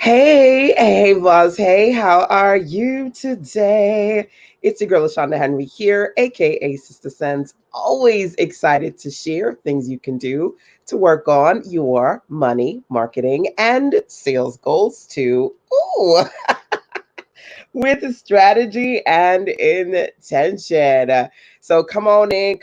Hey, boss. Hey, how are you today? It's your girl, LaShonda Henry here, aka Sister Sense. Always excited to share things you can do to work on your money, marketing, and sales goals too. Ooh, with strategy and intention. So come on in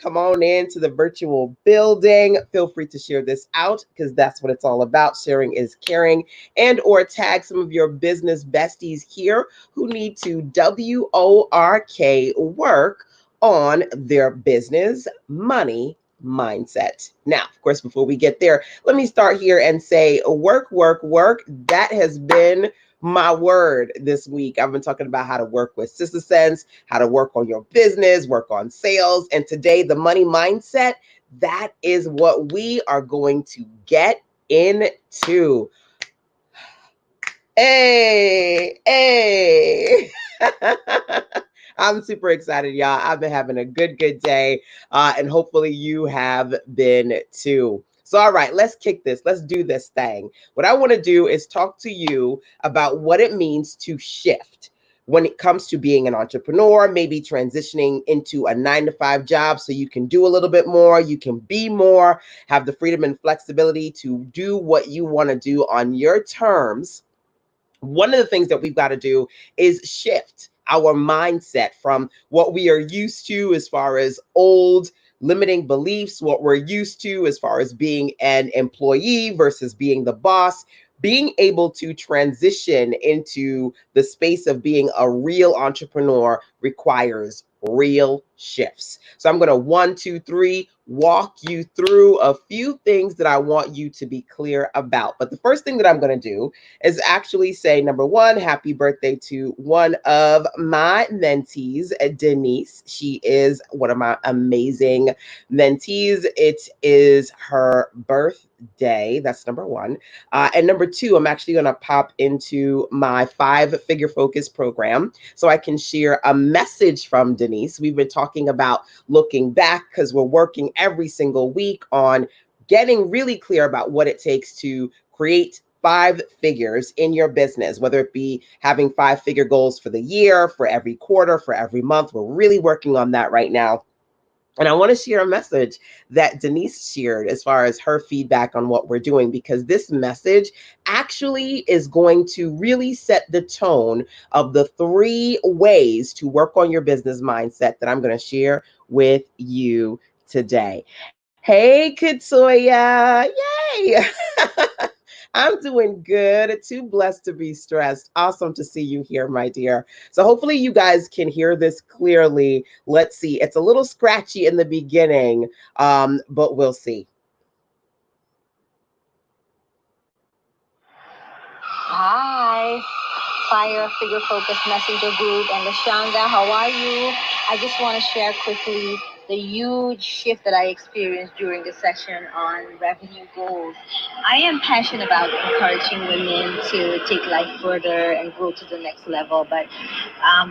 to the virtual building. Feel free to share this out because that's what it's all about. Sharing is caring, and or tag some of your business besties here who need to work on their business money mindset. Now, of course, before we get there, let me start here and say work. That has been my word this week. I've been talking about how to work with Sister Sense, how to work on your business, work on sales. And today, the money mindset, that is what we are going to get into. Hey. I'm super excited, y'all. I've been having a good day, and hopefully you have been too. So, all right, let's kick this. Let's do this thing. What I want to do is talk to you about what it means to shift when it comes to being an entrepreneur, maybe transitioning into a 9 to 5 job so you can do a little bit more, you can be more, have the freedom and flexibility to do what you want to do on your terms. One of the things that we've got to do is shift our mindset from what we are used to as far as old limiting beliefs, what we're used to as far as being an employee versus being the boss. Being able to transition into the space of being a real entrepreneur requires real shifts. So I'm going to 1, 2, 3 walk you through a few things that I want you to be clear about. But the first thing that I'm going to do is actually say, number one, happy birthday to one of my mentees, Denise. She is one of my amazing mentees. It is her birthday. That's number one. And number two, I'm actually going to pop into my 5 figure focus program so I can share a message from Denise. We've been talking about looking back because we're working every single week on getting really clear about what it takes to create 5 figures in your business, whether it be having 5 figure goals for the year, for every quarter, for every month. We're really working on that right now. And I want to share a message that Denise shared as far as her feedback on what we're doing, because this message actually is going to really set the tone of the 3 ways to work on your business mindset that I'm going to share with you today. Hey, Katoya. Yay. I'm doing good. Too blessed to be stressed. Awesome to see you here, my dear. So, hopefully, you guys can hear this clearly. Let's see. It's a little scratchy in the beginning, but we'll see. Hi, Fire Figure Focus Messenger Group and Lashonda. How are you? I just want to share quickly the huge shift that I experienced during the session on revenue goals. I am passionate about encouraging women to take life further and grow to the next level. But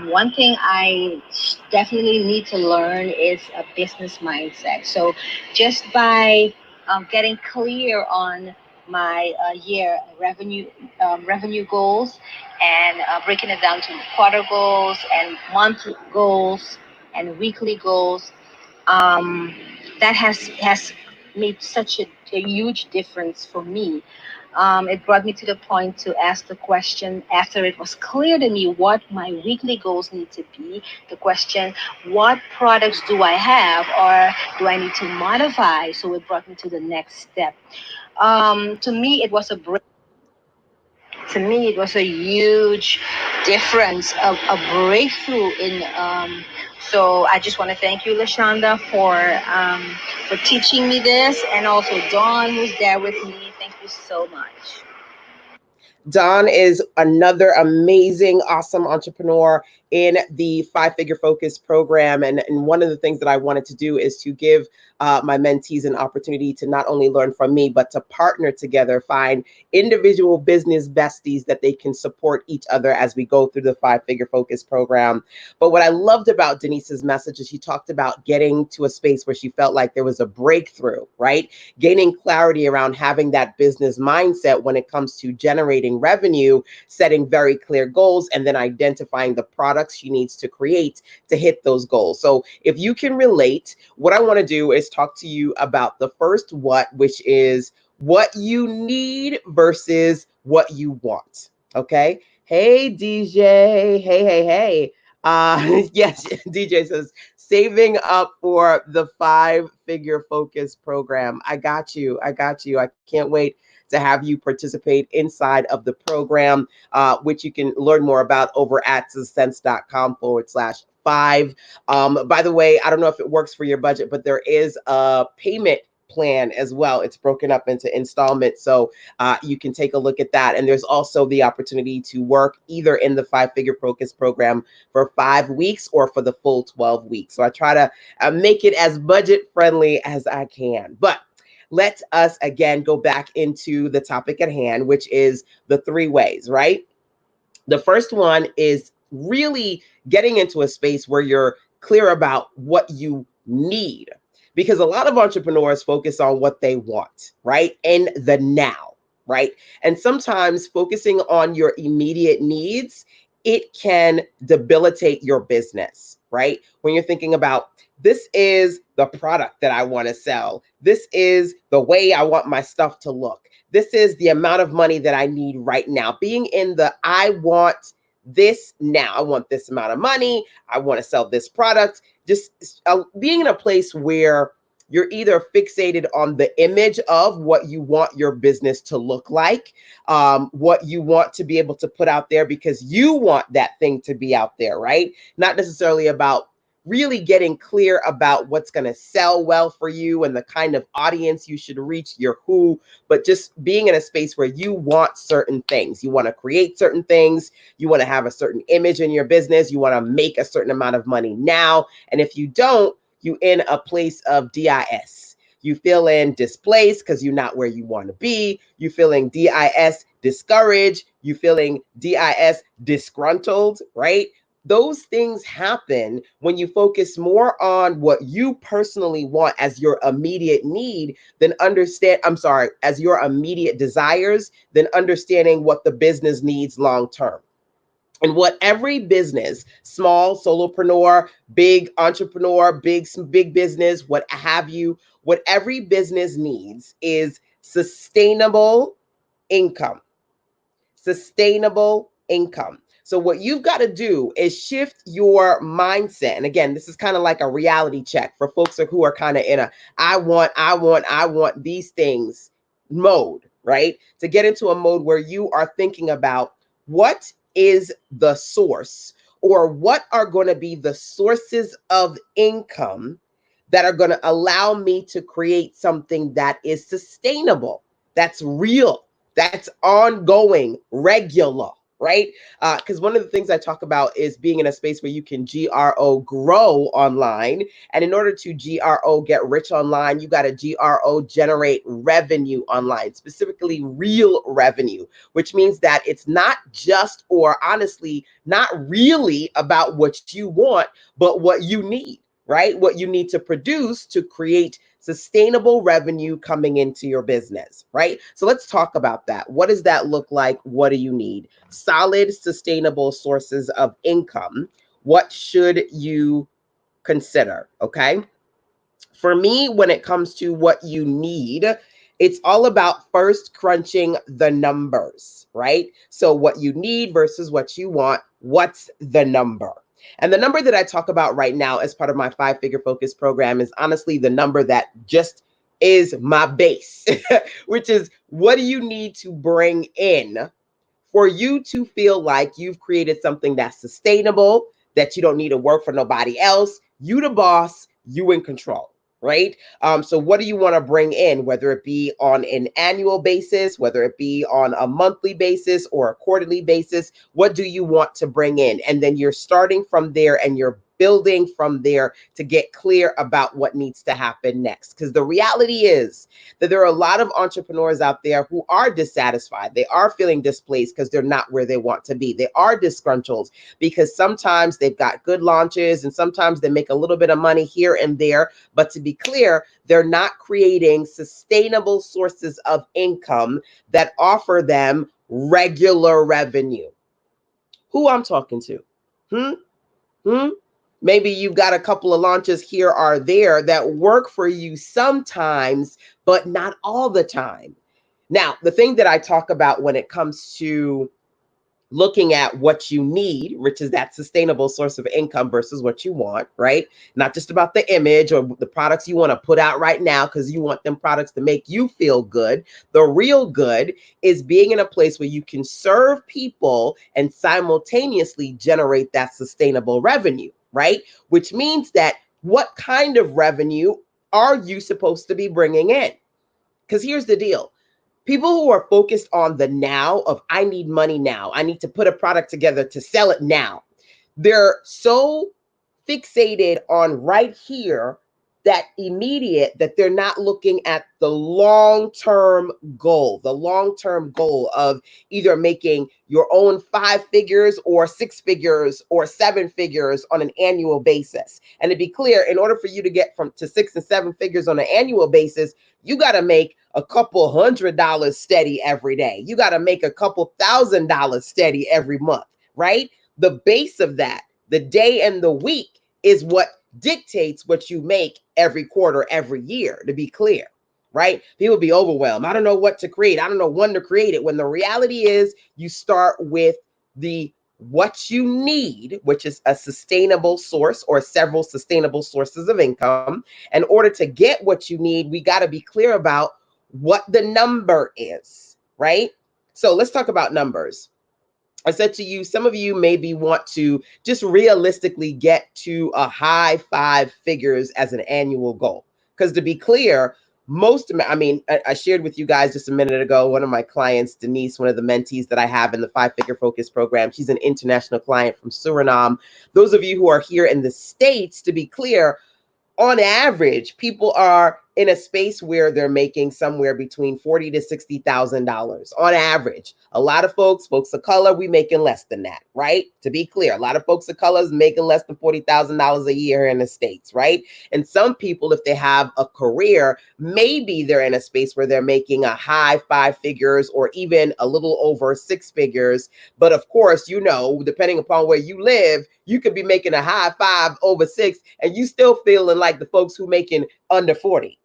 one thing I definitely need to learn is a business mindset. So just by getting clear on my year revenue goals and breaking it down to quarter goals and month goals and weekly goals, um, that has made such a huge difference for me. It brought me to the point to ask the question after it was clear to me what my weekly goals need to be. The question, what products do I have or do I need to modify? So it brought me to the next step. To me, it was a break. To me, it was a huge difference, a breakthrough in. So I just want to thank you, Lashonda, for teaching me this, and also Dawn, who's there with me. Thank you so much. Don is another amazing, awesome entrepreneur in the 5 figure focus program. And one of the things that I wanted to do is to give my mentees an opportunity to not only learn from me, but to partner together, find individual business besties that they can support each other as we go through the 5-Figure Focus program. But what I loved about Denise's message is she talked about getting to a space where she felt like there was a breakthrough, right? Gaining clarity around having that business mindset when it comes to generating revenue, setting very clear goals, and then identifying the products she needs to create to hit those goals. So if you can relate, what I want to do is talk to you about the first what, which is what you need versus what you want. Okay. Hey, DJ. Hey. Yes, DJ says saving up for the 5-Figure Focus program. I got you. I can't wait to have you participate inside of the program, which you can learn more about over at success.com/5. By the way, I don't know if it works for your budget, but there is a payment plan as well. It's broken up into installments, so you can take a look at that. And there's also the opportunity to work either in the 5-Figure Focus program for 5 weeks or for the full 12 weeks. So I try to make it as budget friendly as I can. But let us again go back into the topic at hand, which is the 3 ways, right? The first one is really getting into a space where you're clear about what you need, because a lot of entrepreneurs focus on what they want, right? In the now, right? And sometimes focusing on your immediate needs, it can debilitate your business, right? When you're thinking about, this is the product that I want to sell, this is the way I want my stuff to look, this is the amount of money that I need right now. Being in the I want this now, I want this amount of money, I want to sell this product, just being in a place where you're either fixated on the image of what you want your business to look like, what you want to be able to put out there because you want that thing to be out there, right? Not necessarily about really getting clear about what's going to sell well for you and the kind of audience you should reach, your who, but just being in a space where you want certain things. You want to create certain things. You want to have a certain image in your business. You want to make a certain amount of money now. And if you don't, you in a place of DIS. You feeling displaced because you're not where you want to be. You feeling DIS discouraged. You feeling DIS disgruntled, right? Those things happen when you focus more on what you personally want as your immediate need than as your immediate desires, than understanding what the business needs long term. And what every business, small solopreneur, big entrepreneur, big business, what have you, what every business needs is sustainable income. Sustainable income. So what you've got to do is shift your mindset. And again, this is kind of like a reality check for folks who are kind of in a I want these things mode, right? To get into a mode where you are thinking about what is the source, or what are going to be the sources of income that are going to allow me to create something that is sustainable, that's real, that's ongoing, regular, right? Because one of the things I talk about is being in a space where you can grow online. And in order to get rich online, you got to generate revenue online, specifically real revenue, which means that it's not just, or honestly, not really about what you want, but what you need, right? What you need to produce to create sustainable revenue coming into your business, right? So let's talk about that. What does that look like? What do you need? Solid, sustainable sources of income. What should you consider? Okay. For me, when it comes to what you need, it's all about first crunching the numbers, right? So what you need versus what you want, what's the number? And the number that I talk about right now as part of my 5-Figure Focus program is honestly the number that just is my base, which is what do you need to bring in for you to feel like you've created something that's sustainable, that you don't need to work for nobody else, you the boss, you in control, right? So what do you want to bring in, whether it be on an annual basis, whether it be on a monthly basis or a quarterly basis? What do you want to bring in? And then you're starting from there and you're building from there to get clear about what needs to happen next. Because the reality is that there are a lot of entrepreneurs out there who are dissatisfied. They are feeling displaced because they're not where they want to be. They are disgruntled because sometimes they've got good launches and sometimes they make a little bit of money here and there. But to be clear, they're not creating sustainable sources of income that offer them regular revenue. Who I'm talking to? Maybe you've got a couple of launches here or there that work for you sometimes, but not all the time. Now, the thing that I talk about when it comes to looking at what you need, which is that sustainable source of income versus what you want, right? Not just about the image or the products you want to put out right now because you want them products to make you feel good. The real good is being in a place where you can serve people and simultaneously generate that sustainable revenue, right? Which means that what kind of revenue are you supposed to be bringing in? Because here's the deal. People who are focused on the now of I need money now, I need to put a product together to sell it now. They're so fixated on right here, that immediate, that they're not looking at the long-term goal, of either making your own 5 figures or 6 figures or 7 figures on an annual basis. And to be clear, in order for you to get from to 6 and 7 figures on an annual basis, you got to make a couple $100 steady every day. You got to make a couple $1,000 steady every month, right? The base of that, the day and the week, is what dictates what you make every quarter, every year, to be clear, right? People be overwhelmed. I don't know what to create. I don't know when to create it. When the reality is you start with the what you need, which is a sustainable source or several sustainable sources of income. In order to get what you need, we got to be clear about what the number is, right? So let's talk about numbers. I said to you, some of you maybe want to just realistically get to a high 5 figures as an annual goal. Because to be clear, I shared with you guys just a minute ago, one of my clients, Denise, one of the mentees that I have in the 5-Figure Focus program, she's an international client from Suriname. Those of you who are here in the States, to be clear, on average, people are in a space where they're making somewhere between $40,000 to $60,000 on average. A lot of folks of color, we making less than that, right? To be clear, a lot of folks of color is making less than $40,000 a year in the States, right? And some people, if they have a career, maybe they're in a space where they're making a high 5 figures or even a little over 6 figures. But of course, you know, depending upon where you live, you could be making a high 5 over 6 and you still feeling like the folks who making under 40.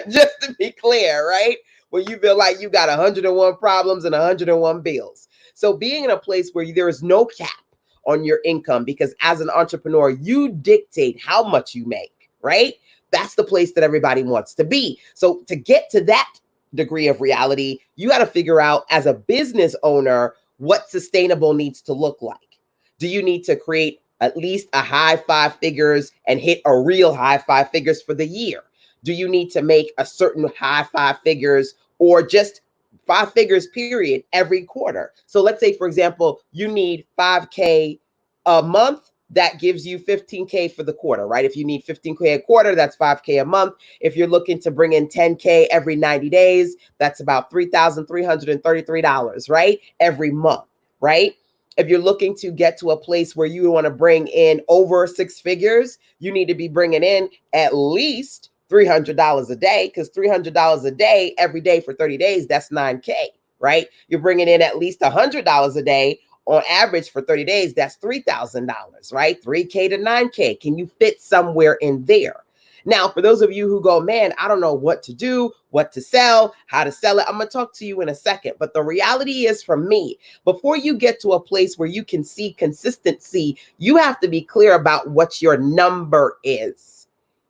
Just to be clear, right? When you feel like you got 101 problems and 101 bills. So being in a place where there is no cap on your income, because as an entrepreneur, you dictate how much you make, right? That's the place that everybody wants to be. So to get to that degree of reality, you got to figure out as a business owner what sustainable needs to look like. Do you need to create at least a high 5 figures and hit a real high 5 figures for the year? Do you need to make a certain high 5 figures or just 5 figures period every quarter? So let's say, for example, you need 5K a month. That gives you 15K for the quarter, right? If you need 15K a quarter, that's 5K a month. If you're looking to bring in 10K every 90 days, that's about $3,333, right? Every month, right? If you're looking to get to a place where you want to bring in over 6 figures, you need to be bringing in at least $300 a day, because $300 a day every day for 30 days, that's 9K, right? You're bringing in at least $100 a day on average for 30 days, that's $3,000, right? 3K to 9K. Can you fit somewhere in there? Now, for those of you who go, man, I don't know what to do, what to sell, how to sell it, I'm going to talk to you in a second. But the reality is, for me, before you get to a place where you can see consistency, you have to be clear about what your number is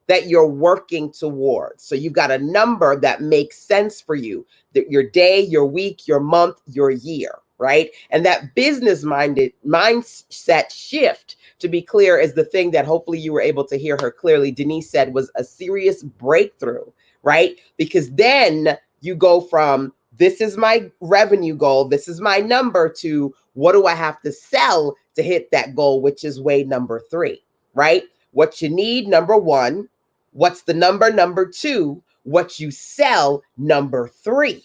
that you're working towards. So you've got a number that makes sense for you, that your day, your week, your month, your year, right? And that business mindset shift, to be clear, is the thing that hopefully you were able to hear her clearly. Denise said was a serious breakthrough, right? Because then you go from this is my revenue goal, this is my number, to what do I have to sell to hit that goal, which is way number 3. right? What you need, number one. What's the number two? What you sell, number three.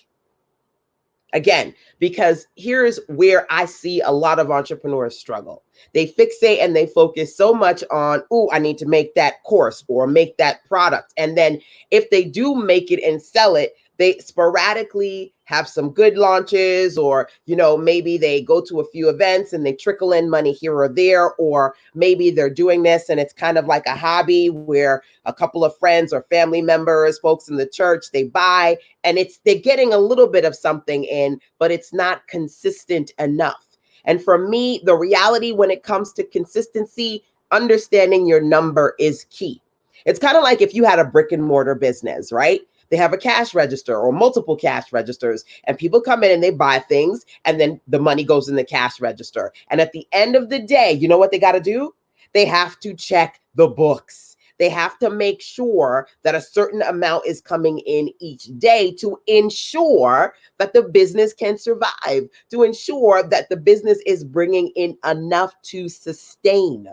Again, because here's where I see a lot of entrepreneurs struggle. They fixate and they focus so much on, oh, I need to make that course or make that product. And then if they do make it and sell it, they sporadically have some good launches, or maybe they go to a few events and they trickle in money here or there, or maybe they're doing this and it's kind of like a hobby where a couple of friends or family members, folks in the church, they buy, and they're getting a little bit of something in, but it's not consistent enough. And for me, the reality when it comes to consistency, understanding your number is key. It's kind of like if you had a brick and mortar business, right? They have a cash register or multiple cash registers, and people come in and they buy things, and then the money goes in the cash register. And at the end of the day, you know what they got to do? They have to check the books. They have to make sure that a certain amount is coming in each day to ensure that the business can survive, to ensure that the business is bringing in enough to sustain.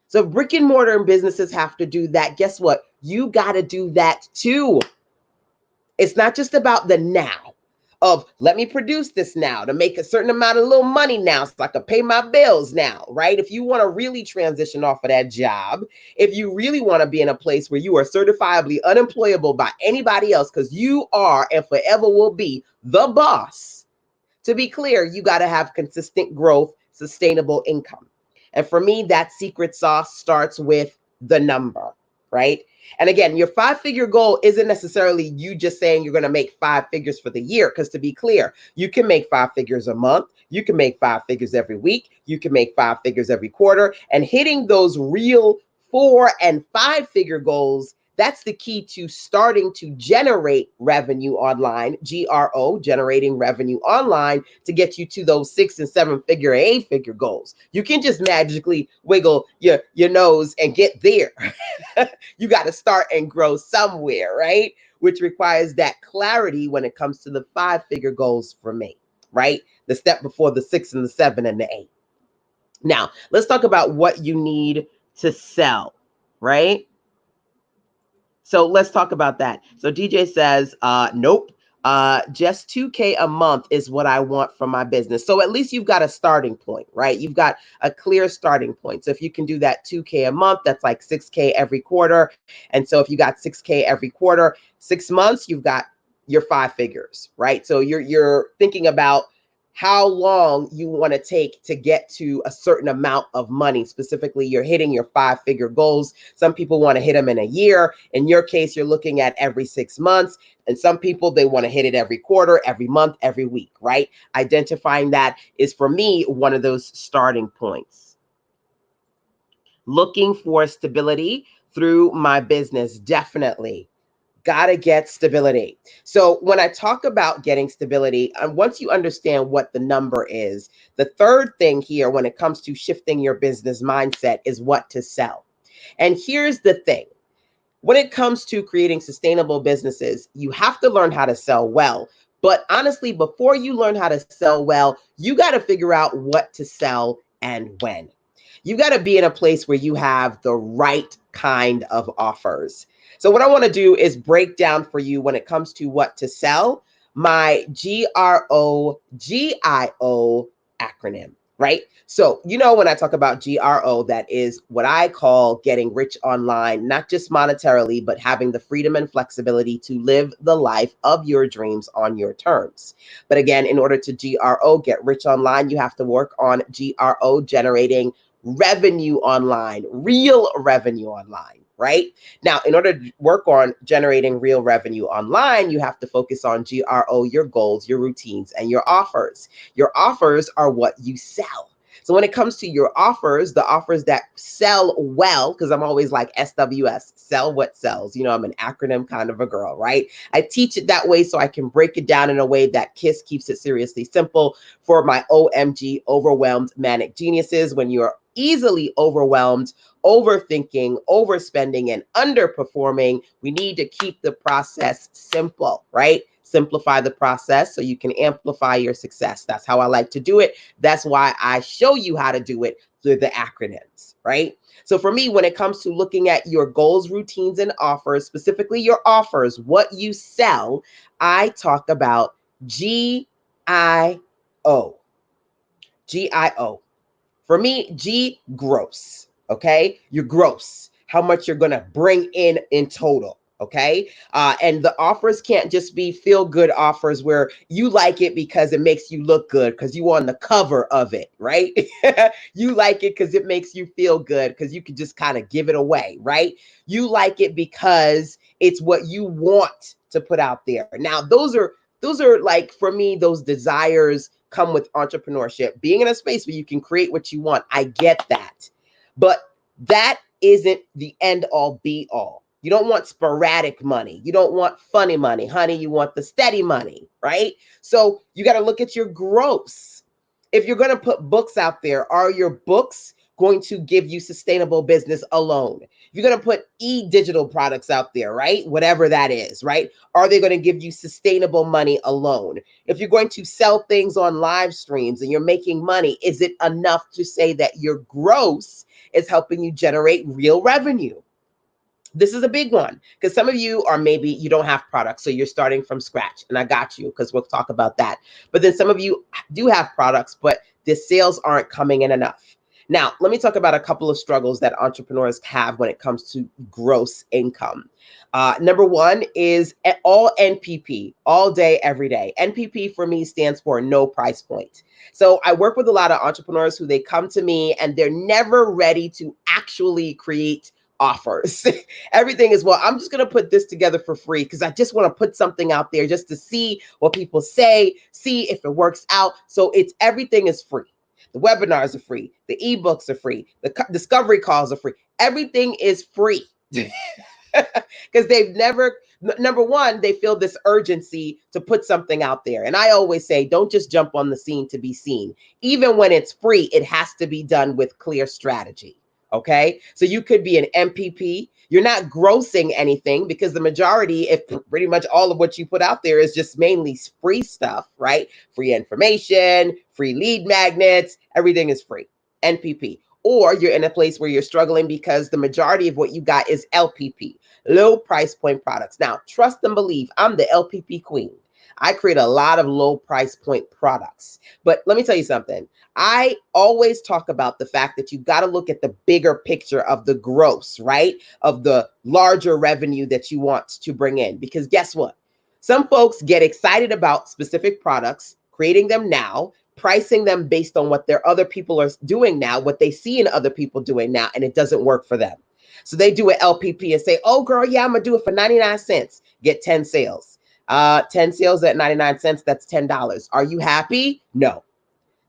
So brick and mortar businesses have to do that. Guess what? You got to do that too. It's not just about the now of let me produce this now to make a certain amount of little money now so I can pay my bills now, right? If you want to really transition off of that job, if you really want to be in a place where you are certifiably unemployable by anybody else because you are and forever will be the boss, to be clear, you got to have consistent growth, sustainable income. And for me, that secret sauce starts with the number, right? And again, your 5-figure goal isn't necessarily you just saying you're going to make 5 figures for the year. Because to be clear, you can make 5 figures a month. You can make 5 figures every week. You can make 5 figures every quarter. And hitting those real 4 and 5-figure goals, that's the key to starting to generate revenue online, GRO, generating revenue online, to get you to those 6 and 7-figure, 8-figure goals. You can just magically wiggle your nose and get there. You got to start and grow somewhere, right? Which requires that clarity when it comes to the 5-figure goals for me, right? The step before the 6 and the 7 and the 8. Now, let's talk about what you need to sell, right? So let's talk about that. So DJ says, nope. Just 2K a month is what I want from my business. So at least you've got a starting point, right? You've got a clear starting point. So if you can do that 2K a month, that's like 6K every quarter. And so if you got 6K every quarter, 6 months, you've got your 5 figures, right? So you're thinking about how long you want to take to get to a certain amount of money. Specifically, you're hitting your 5-figure goals. Some people want to hit them in a year. In your case, you're looking at every 6 months. And some people, they want to hit it every quarter, every month, every week, right? Identifying that is, for me, one of those starting points. Looking for stability through my business, definitely. Got to get stability. So when I talk about getting stability, once you understand what the number is, the third thing here when it comes to shifting your business mindset is what to sell. And here's the thing. When it comes to creating sustainable businesses, you have to learn how to sell well. But honestly, before you learn how to sell well, you got to figure out what to sell and when. You got to be in a place where you have the right kind of offers. So what I want to do is break down for you when it comes to what to sell, my GRO acronym, right? So, when I talk about GRO, that is what I call getting rich online, not just monetarily, but having the freedom and flexibility to live the life of your dreams on your terms. But again, in order to GRO, get rich online, you have to work on GRO, generating revenue online, real revenue online, right? Now, in order to work on generating real revenue online, you have to focus on GRO, your goals, your routines, and your offers. Your offers are what you sell. So when it comes to your offers, the offers that sell well, because I'm always like SWS, sell what sells. I'm an acronym kind of a girl, right? I teach it that way so I can break it down in a way that KISS keeps it seriously simple for my OMG, overwhelmed manic geniuses. When you're easily overwhelmed, overthinking, overspending, and underperforming, we need to keep the process simple, right? Simplify the process so you can amplify your success. That's how I like to do it. That's why I show you how to do it through the acronyms, right? So for me, when it comes to looking at your goals, routines, and offers, specifically your offers, what you sell, I talk about GIO. GIO. For me, G, gross. Okay. Your gross, how much you're going to bring in total. Okay. And the offers can't just be feel good offers where you like it because it makes you look good because you on the cover of it, right? You like it because it makes you feel good because you can just kind of give it away, right? You like it because it's what you want to put out there. Now, those are like, for me, those desires come with entrepreneurship, being in a space where you can create what you want. I get that. But that isn't the end all be all. You don't want sporadic money. You don't want funny money. Honey, you want the steady money, right? So you got to look at your gross. If you're going to put books out there, are your books going to give you sustainable business alone? If you're going to put digital products out there, right? Whatever that is, right? Are they going to give you sustainable money alone? If you're going to sell things on live streams and you're making money, is it enough to say that your gross is helping you generate real revenue? This is a big one because some of you are, maybe you don't have products, so you're starting from scratch, and I got you because we'll talk about that. But then some of you do have products, but the sales aren't coming in enough. Now, let me talk about a couple of struggles that entrepreneurs have when it comes to gross income. Number one is all NPP, all day, every day. NPP for me stands for no price point. So I work with a lot of entrepreneurs who they come to me and they're never ready to actually create offers. Everything is, well, I'm just going to put this together for free because I just want to put something out there just to see what people say, see if it works out. So it's, everything is free. The webinars are free. The ebooks are free. The discovery calls are free. Everything is free. Because they've never, number one, they feel this urgency to put something out there. And I always say, don't just jump on the scene to be seen. Even when it's free, it has to be done with clear strategy. Okay. So you could be an MPP. You're not grossing anything because the majority, if pretty much all of what you put out there is just mainly free stuff, right? Free information, free lead magnets, everything is free. NPP. Or you're in a place where you're struggling because the majority of what you got is LPP, low price point products. Now, trust and believe, I'm the LPP queen. I create a lot of low price point products. But let me tell you something. I always talk about the fact that you got to look at the bigger picture of the gross, right? Of the larger revenue that you want to bring in. Because guess what? Some folks get excited about specific products, creating them now, pricing them based on what their other people are doing now, what they see in other people doing now, and it doesn't work for them. So they do an LPP and say, oh, girl, yeah, I'm going to do it for 99 cents. Get 10 sales. 10 sales at 99 cents, that's $10. Are you happy? No.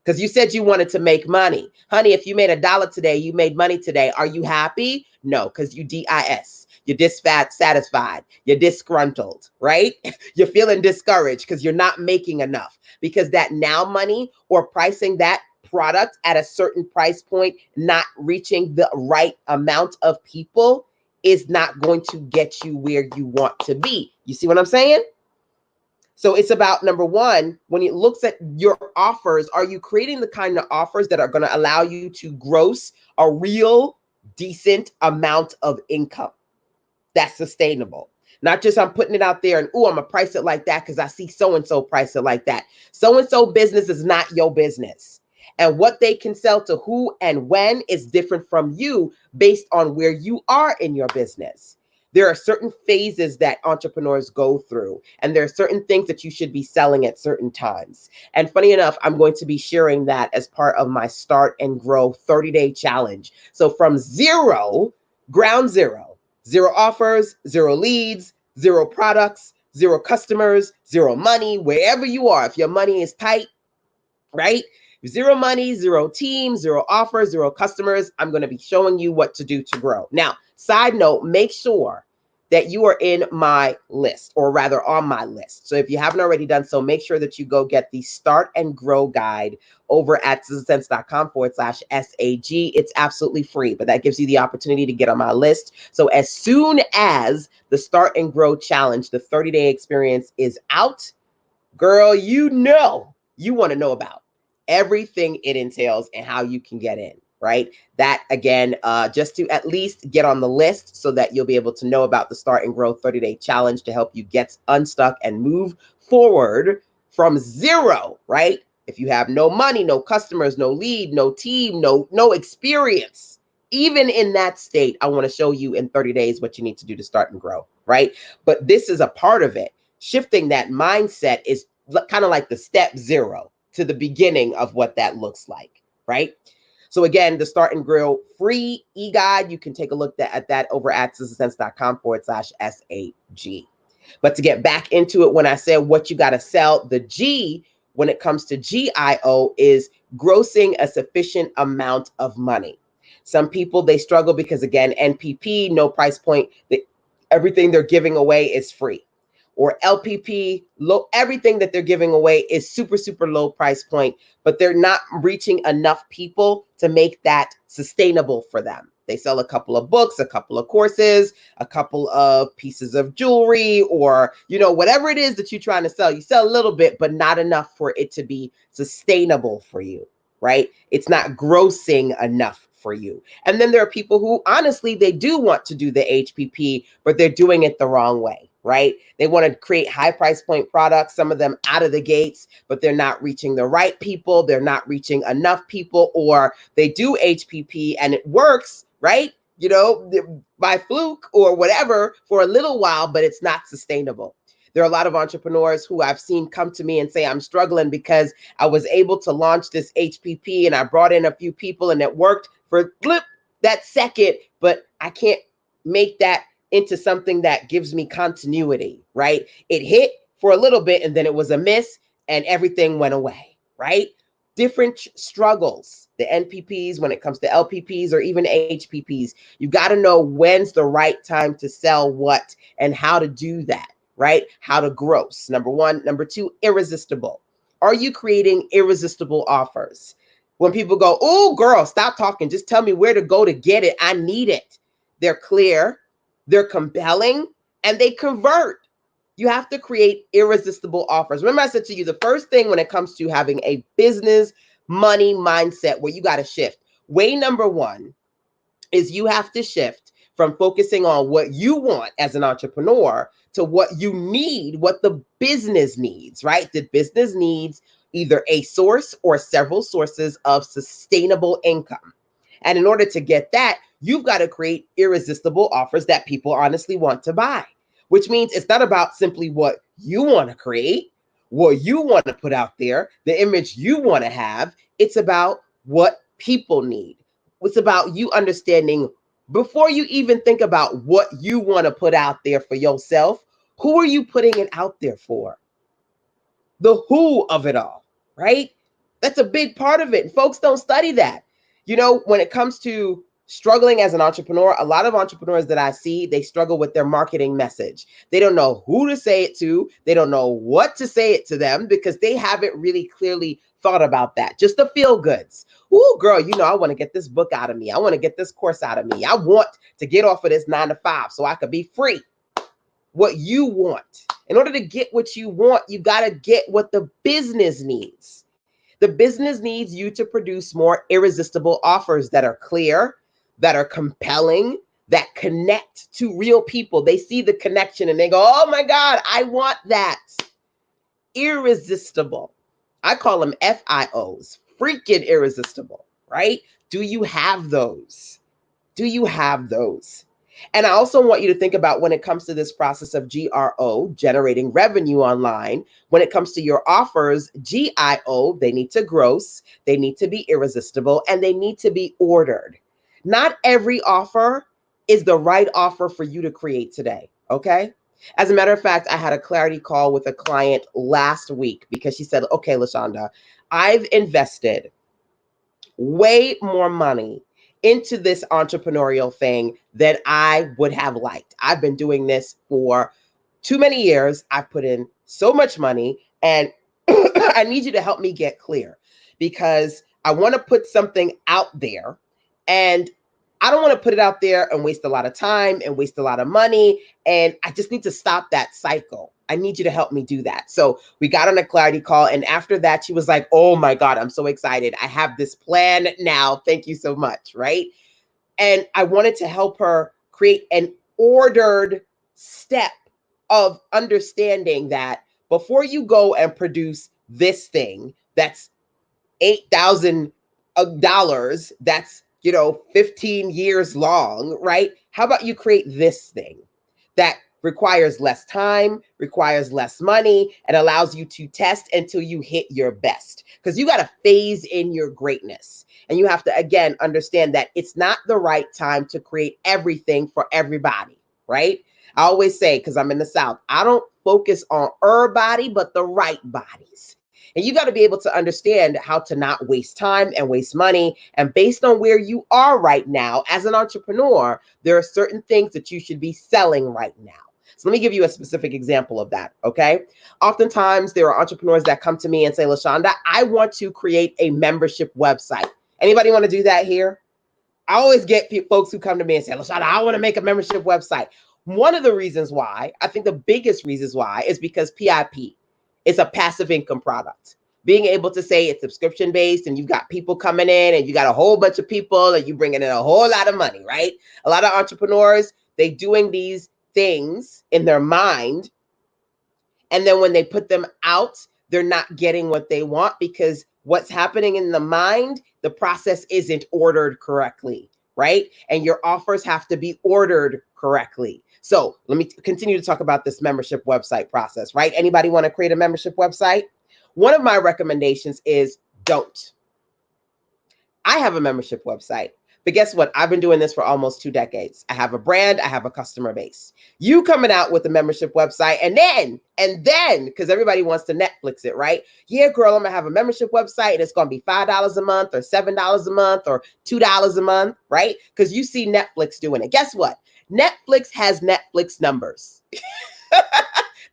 Because you said you wanted to make money. Honey, if you made $1 today, you made money today. Are you happy? No, because you DIS. You're dissatisfied. You're disgruntled, right? You're feeling discouraged because you're not making enough. Because that now money or pricing that product at a certain price point, not reaching the right amount of people is not going to get you where you want to be. You see what I'm saying? So it's about, number one, when it looks at your offers, are you creating the kind of offers that are going to allow you to gross a real decent amount of income that's sustainable? Not just I'm putting it out there and, oh, I'm going to price it like that because I see so-and-so price it like that. So-and-so business is not your business. And what they can sell to who and when is different from you based on where you are in your business. There are certain phases that entrepreneurs go through, and there are certain things that you should be selling at certain times. And funny enough, I'm going to be sharing that as part of my Start and Grow 30-day challenge. So from zero, ground zero, zero offers, zero leads, zero products, zero customers, zero money, wherever you are, if your money is tight, right? Zero money, zero team, zero offers, zero customers. I'm going to be showing you what to do to grow. Now, side note, make sure that you are in my list, or rather on my list. So if you haven't already done so, make sure that you go get the Start and Grow guide over at sizzlesense.com/SAG. It's absolutely free, but that gives you the opportunity to get on my list. So as soon as the Start and Grow challenge, the 30-day experience, is out, girl, you want to know about everything it entails and how you can get in. right? That again, just to at least get on the list so that you'll be able to know about the Start and Grow 30-day challenge to help you get unstuck and move forward from zero, right? If you have no money, no customers, no lead, no team, no experience, even in that state, I want to show you in 30 days what you need to do to start and grow, right? But this is a part of it. Shifting that mindset is kind of like the step zero to the beginning of what that looks like, right? So again, the Start and Grow free e-guide, you can take a look at that over at sistasense.com/SAG. But to get back into it, when I said what you got to sell, the G, when it comes to GIO, is grossing a sufficient amount of money. Some people, they struggle because, again, NPP, no price point, everything they're giving away is free. Or LPP, low, everything that they're giving away is super, super low price point, but they're not reaching enough people to make that sustainable for them. They sell a couple of books, a couple of courses, a couple of pieces of jewelry, or, you know, whatever it is that you're trying to sell. You sell a little bit, but not enough for it to be sustainable for you, right? It's not grossing enough for you. And then there are people who honestly, they do want to do the HPP, but they're doing it the wrong way, right? They want to create high price point products, some of them out of the gates, but they're not reaching the right people. They're not reaching enough people, or they do HPP and it works, right? You know, by fluke or whatever for a little while, but it's not sustainable. There are a lot of entrepreneurs who I've seen come to me and say, I'm struggling because I was able to launch this HPP and I brought in a few people and it worked for that second, but I can't make that into something that gives me continuity, right? It hit for a little bit and then it was a miss and everything went away, right? Different struggles, the NPPs, when it comes to LPPs or even HPPs, you got to know when's the right time to sell what and how to do that, right? How to gross, number one. Number two, irresistible. Are you creating irresistible offers? When people go, oh, girl, stop talking. Just tell me where to go to get it. I need it. They're clear, they're compelling, and they convert. You have to create irresistible offers. Remember, I said to you, the first thing when it comes to having a business money mindset where you got to shift, way number one is you have to shift from focusing on what you want as an entrepreneur to what you need, what the business needs, right? The business needs either a source or several sources of sustainable income. And in order to get that, you've got to create irresistible offers that people honestly want to buy, which means it's not about simply what you want to create, what you want to put out there, the image you want to have. It's about what people need. It's about you understanding before you even think about what you want to put out there for yourself, who are you putting it out there for? The who of it all, right? That's a big part of it. And folks don't study that. You know, when it comes to struggling as an entrepreneur, a lot of entrepreneurs that I see, they struggle with their marketing message. They don't know who to say it to. They don't know what to say it to them because they haven't really clearly thought about that. Just the feel goods. Ooh, girl, you know, I want to get this book out of me. I want to get this course out of me. I want to get off of this 9 to 5 so I could be free. What you want. In order to get what you want, you got to get what the business needs. The business needs you to produce more irresistible offers that are clear, that are compelling, that connect to real people. They see the connection and they go, oh my God, I want that. Irresistible. I call them FIOs, freaking irresistible, right? Do you have those? Do you have those? And I also want you to think about when it comes to this process of GRO, generating revenue online, when it comes to your offers, GIO, they need to gross, they need to be irresistible, and they need to be ordered. Not every offer is the right offer for you to create today, okay? As a matter of fact, I had a clarity call with a client last week because she said, okay, LaShonda, I've invested way more money into this entrepreneurial thing that I would have liked. I've been doing this for too many years. I've put in so much money and I need you to help me get clear because I want to put something out there and I don't want to put it out there and waste a lot of time and waste a lot of money. And I just need to stop that cycle. I need you to help me do that. So we got on a clarity call. And after that, she was like, oh my God, I'm so excited. I have this plan now. Thank you so much. Right. And I wanted to help her create an ordered step of understanding that before you go and produce this thing that's $8,000, that's 15 years long, right? How about you create this thing that requires less time, requires less money, and allows you to test until you hit your best? Because you got to phase in your greatness. And you have to, again, understand that it's not the right time to create everything for everybody, right? I always say, because I'm in the South, I don't focus on everybody, but the right bodies. And you got to be able to understand how to not waste time and waste money. And based on where you are right now as an entrepreneur, there are certain things that you should be selling right now. So let me give you a specific example of that, okay? Oftentimes, there are entrepreneurs that come to me and say, LaShonda, I want to create a membership website. Anybody want to do that here? I always get folks who come to me and say, LaShonda, I want to make a membership website. One of the reasons why, I think the biggest reasons why, is because PIP. It's a passive income product. Being able to say it's subscription based and you've got people coming in and you got a whole bunch of people and you bringing in a whole lot of money, right? A lot of entrepreneurs, they doing these things in their mind. And then when they put them out, they're not getting what they want because what's happening in the mind, the process isn't ordered correctly, right? And your offers have to be ordered correctly. So let me continue to talk about this membership website process, right? Anybody want to create a membership website? One of my recommendations is don't. I have a membership website, but guess what? I've been doing this for almost 2 decades. I have a brand, I have a customer base. You coming out with a membership website and then, because everybody wants to Netflix it, right? Yeah, girl, I'm gonna have a membership website and it's gonna be $5 a month or $7 a month or $2 a month, right? Because you see Netflix doing it. Guess what? Netflix has Netflix numbers.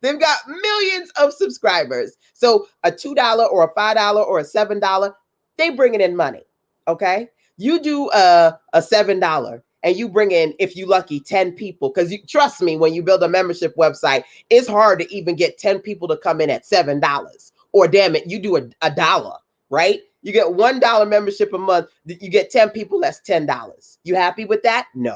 They've got millions of subscribers. So a $2 or a $5 or a $7, they bringing in money. Okay. You do a $7 and you bring in, if you lucky, 10 people. Because you trust me, when you build a membership website, it's hard to even get 10 people to come in at $7. Or damn it, you do a dollar, right? You get $1 membership a month. You get 10 people, that's $10. You happy with that? No.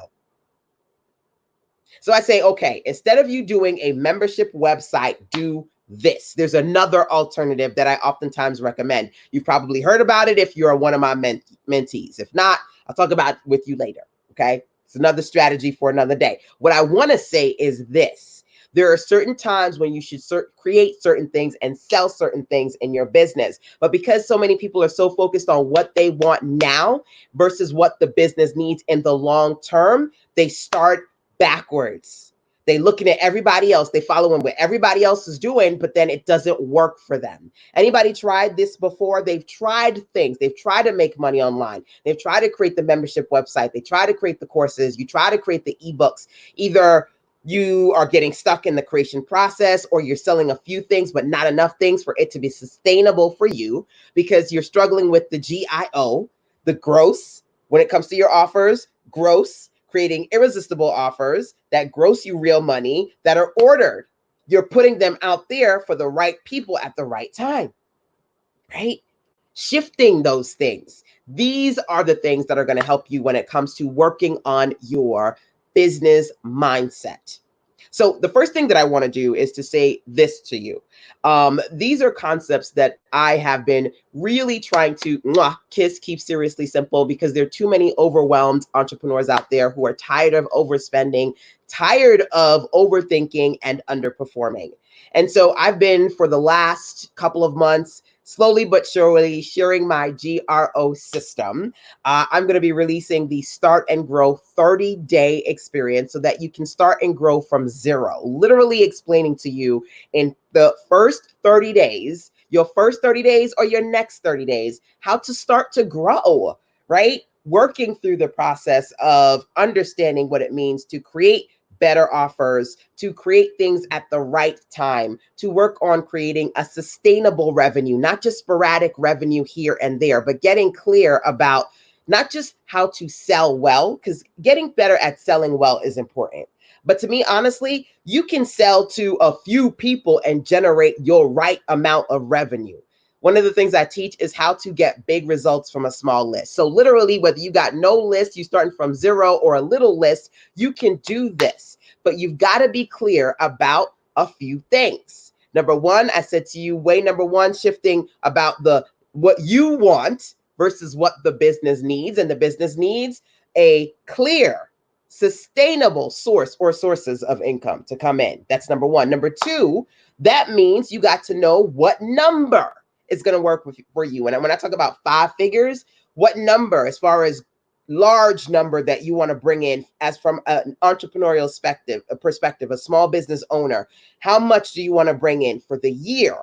So I say, okay, instead of you doing a membership website, do this. There's another alternative that I oftentimes recommend. You've probably heard about it if you're one of my mentees. If not, I'll talk about it with you later. Okay. It's another strategy for another day. What I want to say is this. There are certain times when you should create certain things and sell certain things in your business. But because so many people are so focused on what they want now versus what the business needs in the long term, they start backwards. They looking at everybody else. They following what everybody else is doing, but then it doesn't work for them. Anybody tried this before? They've tried things. They've tried to make money online. They've tried to create the membership website. They try to create the courses. You try to create the ebooks. Either you are getting stuck in the creation process or you're selling a few things, but not enough things for it to be sustainable for you because you're struggling with the GIO, the gross, when it comes to your offers, gross, creating irresistible offers that gross you real money that are ordered. You're putting them out there for the right people at the right time, right? Shifting those things. These are the things that are going to help you when it comes to working on your business mindset. So the first thing that I want to do is to say this to you. These are concepts that I have been really trying to keep seriously simple because there are too many overwhelmed entrepreneurs out there who are tired of overspending, tired of overthinking and underperforming. And so I've been, for the last couple of months, slowly but surely sharing my GRO system. I'm going to be releasing the Start and Grow 30-day experience so that you can start and grow from zero, literally explaining to you in the first 30 days, your first 30 days or your next 30 days, how to start to grow, right? Working through the process of understanding what it means to create better offers, to create things at the right time, to work on creating a sustainable revenue, not just sporadic revenue here and there, but getting clear about not just how to sell well, because getting better at selling well is important. But to me, honestly, you can sell to a few people and generate your right amount of revenue. One of the things I teach is how to get big results from a small list. So literally, whether you got no list, you starting from zero, or a little list, you can do this. But you've got to be clear about a few things. Number one, I said to you, way number one, shifting about the what you want versus what the business needs. And the business needs a clear, sustainable source or sources of income to come in. That's number one. Number two, that means you got to know what number is going to work for you. And when I talk about 5 figures, what number, as far as large number that you want to bring in, as from an entrepreneurial perspective, a small business owner, how much do you want to bring in for the year,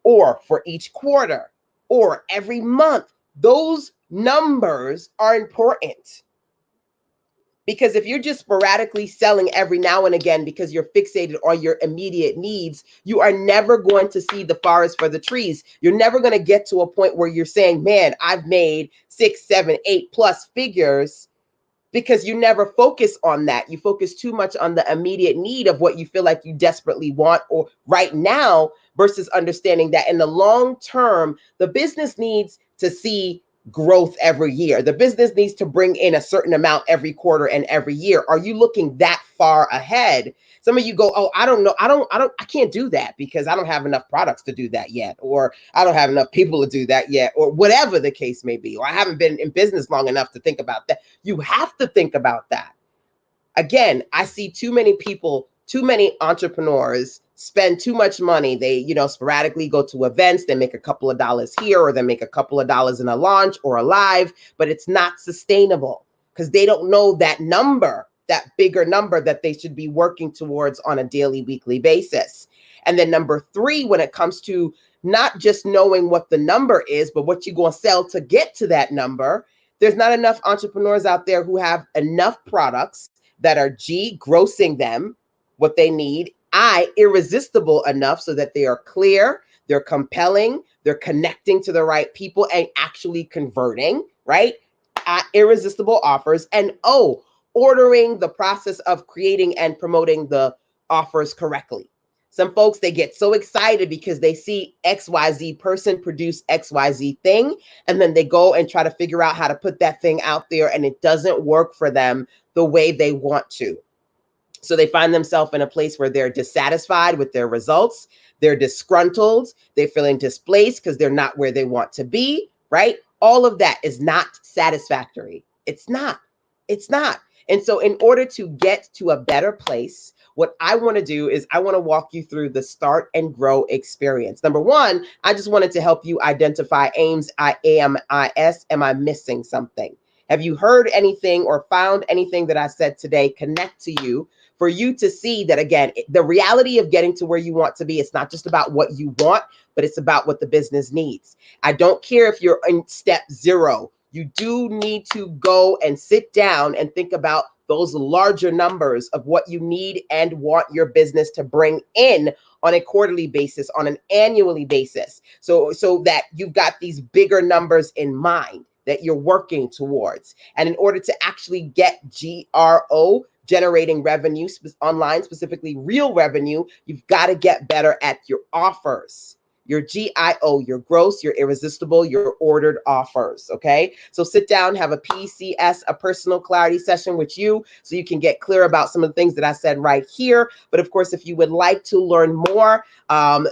or for each quarter, or every month? Those numbers are important. Because if you're just sporadically selling every now and again because you're fixated on your immediate needs, you are never going to see the forest for the trees. You're never going to get to a point where you're saying, man, I've made 6, 7, 8 plus figures, because you never focus on that. You focus too much on the immediate need of what you feel like you desperately want or right now, versus understanding that in the long term, the business needs to see growth every year. The business needs to bring in a certain amount every quarter and every year. Are you looking that far ahead? Some of you go, oh, I don't know. I can't do that because I don't have enough products to do that yet, or I don't have enough people to do that yet, or whatever the case may be, or I haven't been in business long enough to think about that. You have to think about that. Again, I see too many people, too many entrepreneurs spend too much money. They, sporadically go to events, they make a couple of dollars here, or they make a couple of dollars in a launch or a live, but it's not sustainable because they don't know that number, that bigger number that they should be working towards on a daily, weekly basis. And then number 3, when it comes to not just knowing what the number is, but what you're going to sell to get to that number, there's not enough entrepreneurs out there who have enough products that are grossing them what they need, irresistible enough so that they are clear, they're compelling, they're connecting to the right people and actually converting, right? Irresistible offers, and ordering the process of creating and promoting the offers correctly. Some folks, they get so excited because they see XYZ person produce XYZ thing, and then they go and try to figure out how to put that thing out there, and it doesn't work for them the way they want to. So they find themselves in a place where they're dissatisfied with their results, they're disgruntled, they're feeling displaced because they're not where they want to be, right? All of that is not satisfactory. It's not. And so in order to get to a better place, what I want to do is I want to walk you through the Start and Grow experience. Number one, I just wanted to help you identify AIMS, AMIS. Am I missing something? Have you heard anything or found anything that I said today connect to you, for you to see that, again, the reality of getting to where you want to be, it's not just about what you want, but it's about what the business needs. I don't care if you're in step 0. You do need to go and sit down and think about those larger numbers of what you need and want your business to bring in on a quarterly basis, on an annually basis, so that you've got these bigger numbers in mind that you're working towards. And in order to actually get GRO, generating revenue online, specifically real revenue, you've got to get better at your offers, your GIO, your gross, your irresistible, your ordered offers. Okay. So sit down, have a PCS, a personal clarity session with you, so you can get clear about some of the things that I said right here. But of course, if you would like to learn more,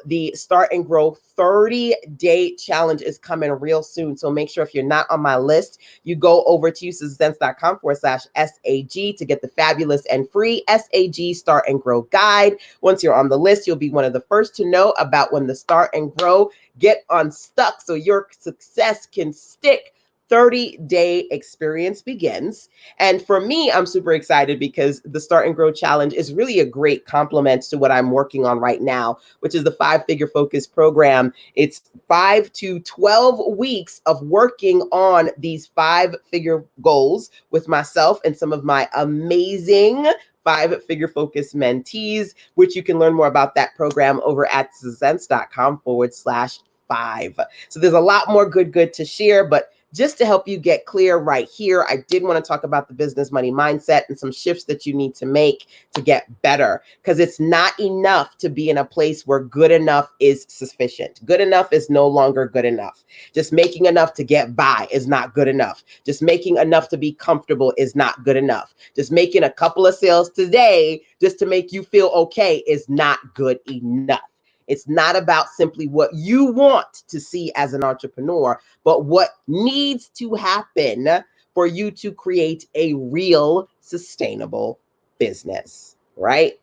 the Start and Grow 30-day challenge is coming real soon. So make sure, if you're not on my list, you go over to usesense.com/SAG to get the fabulous and free SAG Start and Grow guide. Once you're on the list, you'll be one of the first to know about when the Start and Grow get unstuck so your success can stick 30-day experience begins. And for me, I'm super excited because the Start and Grow Challenge is really a great complement to what I'm working on right now, which is the 5-Figure Focus program. It's 5 to 12 weeks of working on these 5-figure goals with myself and some of my amazing 5-Figure Focus mentees, which you can learn more about that program over at usesense.com/5. So there's a lot more good to share, but just to help you get clear right here, I did want to talk about the business money mindset and some shifts that you need to make to get better, because it's not enough to be in a place where good enough is sufficient. Good enough is no longer good enough. Just making enough to get by is not good enough. Just making enough to be comfortable is not good enough. Just making a couple of sales today just to make you feel okay is not good enough. It's not about simply what you want to see as an entrepreneur, but what needs to happen for you to create a real sustainable business, right?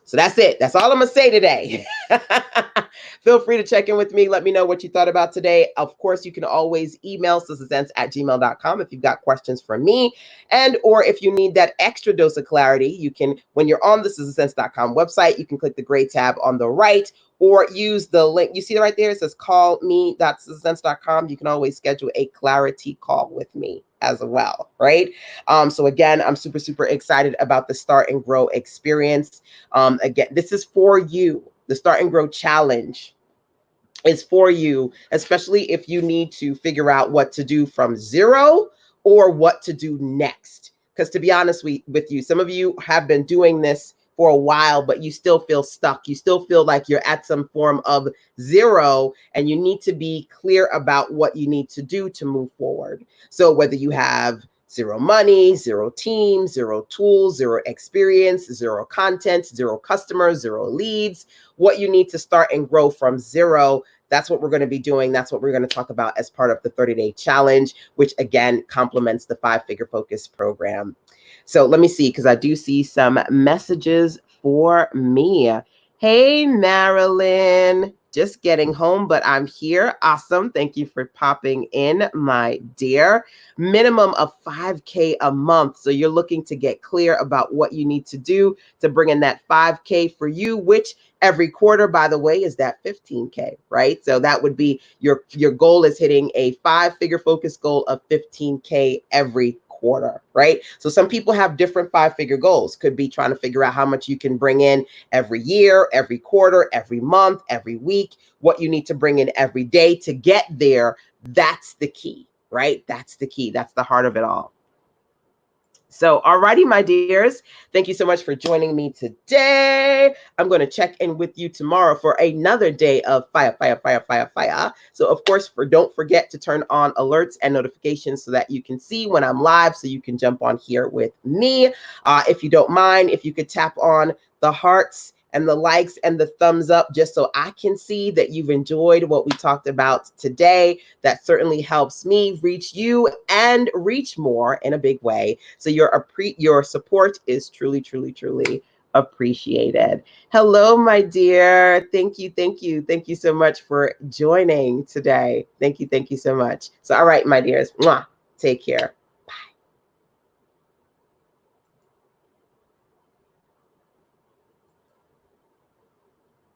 So that's it. That's all I'm going to say today. Feel free to check in with me. Let me know what you thought about today. Of course, you can always email sistasense@gmail.com if you've got questions for me. And or if you need that extra dose of clarity, you can, when you're on the sistasense.com website, you can click the gray tab on the right or use the link. You see right there, it says callme.sistasense.com. You can always schedule a clarity call with me as well, right? So again, I'm super, super excited about the Start and Grow experience. Again, this is for you. The Start and Grow Challenge is for you, especially if you need to figure out what to do from zero or what to do next. Because to be honest with you, some of you have been doing this for a while, but you still feel stuck. You still feel like you're at some form of zero, and you need to be clear about what you need to do to move forward. So whether you have zero money, zero team, zero tools, zero experience, zero content, zero customers, zero leads, what you need to start and grow from zero, that's what we're going to be doing. That's what we're going to talk about as part of the 30-day challenge, which again complements the 5-figure focus program. So let me see, because I do see some messages for me. Hey, Marilyn, just getting home, but I'm here. Awesome. Thank you for popping in, my dear. Minimum of 5K a month. So you're looking to get clear about what you need to do to bring in that 5K for you, which every quarter, by the way, is that 15K, right? So that would be your goal is hitting a 5-figure focus goal of 15K every quarter, right? So some people have different 5-figure goals. Could be trying to figure out how much you can bring in every year, every quarter, every month, every week, what you need to bring in every day to get there. That's the key, right? That's the key. That's the heart of it all. So, alrighty, my dears, thank you so much for joining me today. I'm going to check in with you tomorrow for another day of fire, fire, fire, fire, fire. So, of course, don't forget to turn on alerts and notifications so that you can see when I'm live, so you can jump on here with me. If you don't mind, if you could tap on the hearts and the likes and the thumbs up, just so I can see that you've enjoyed what we talked about today. That certainly helps me reach you and reach more in a big way. So your support is truly, truly, truly appreciated. Hello, my dear. Thank you, thank you. Thank you so much for joining today. Thank you so much. So, all right, my dears, mwah, take care.